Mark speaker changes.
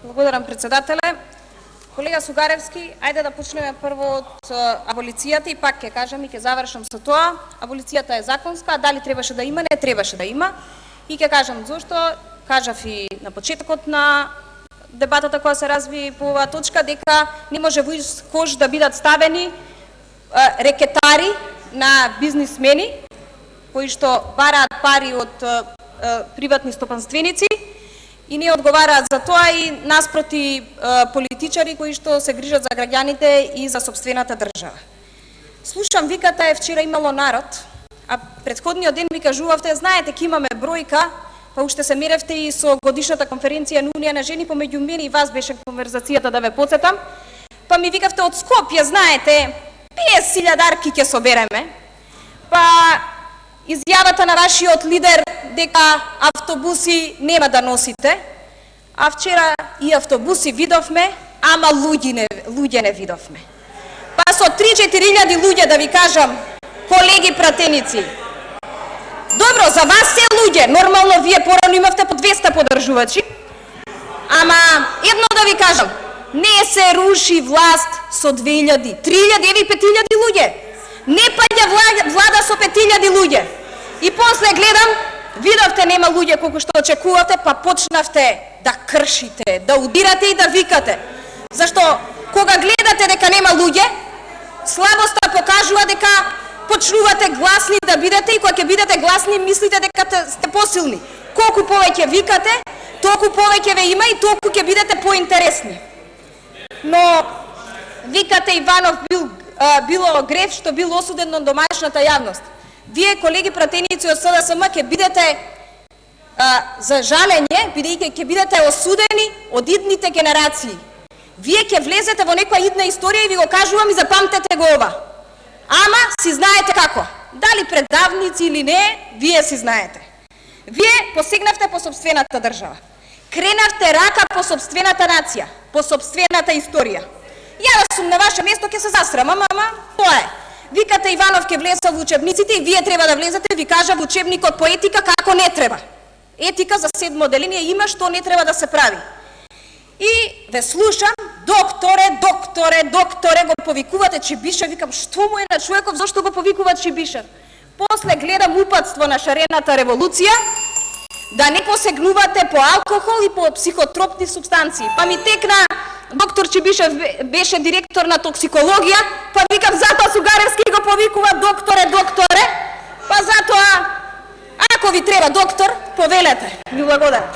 Speaker 1: Благодарам, председателе. Колега Сугаревски, ајде да почнеме прво од аболицијата и пак ќе кажам и ќе завршам со тоа. Аболицијата е законска, а дали требаше да има, не требаше да има. И ќе кажам зошто, кажав и на почетокот на дебатата која се разви по оваа точка, дека не може во ист кош да бидат ставени рекетари на бизнисмени, кои што бараат пари од приватни стопанственици, и не одговараат за тоа и наспроти политичари кои што се грижат за граѓаните и за сопствената држава. Слушам, викате, вчера имало народ, а претходниот ден ви кажувавте, знаете, ке имаме бројка, па уште се меревте и со годишната конференција на Унија на жени, помеѓу мене и вас беше конверзацијата, да ве потсетам, па ми викавте од Скопје, знаете, 50.000 ќе собереме, па изјавата на вашиот лидер дека автобуси нема да носите, а вчера и автобуси видовме, ама луѓе не видовме. Па со 3-4.000 луѓе, да ви кажам, колеги пратеници, добро, за вас се луѓе, нормално вие порано имавте по 200 подржувачи, ама едно да ви кажам, не се руши власт со 2.000, 3.000 или 5.000 луѓе. Не паѓа влада со 5.000 луѓе. И после гледам, видовте нема луѓе колку што очекувате, па почнавте да кршите, да удирате и да викате. Зашто кога гледате дека нема луѓе, слабоста покажува дека почнувате гласни да бидете и кога ќе бидете гласни мислите дека сте посилни. Колку повеќе викате, толку повеќе ве има и толку ќе бидете поинтересни. Но викате Иванов било греф што бил осуден на домашната јавност. Вие, колеги пратеници од СДСМ, ќе бидете за жалење, бидејќи ќе бидете осудени од идните генерации. Вие ќе влезете во некоја идна историја и ви го кажувам и запамтете го ова. Ама си знаете како. Дали предавници или не, вие си знаете. Вие посегнавте по сопствената држава. Кренавте рака по сопствената нација, по сопствената историја. Ја да сум на ваше место ќе се засрамам, ама тоа е. Викате Иванов ќе влезе во учебниците и вие треба да влезете, ви кажа во учебникот по етика како не треба. Етика за 7 деление има што не треба да се прави. И ве слушам, докторе, го повикувате Чибишев, викам, што му е на човеков, зашто го повикува Чибишев? После гледам упатство на шарената револуција, да не посегнувате по алкохол и по психотропни субстанции. Па ми текна, доктор Чибишев беше директор на токсикологија, па викам, затоа Сугаревски го повикува докторе, па затоа, ако ви треба доктор, повелете. Ви благодарам.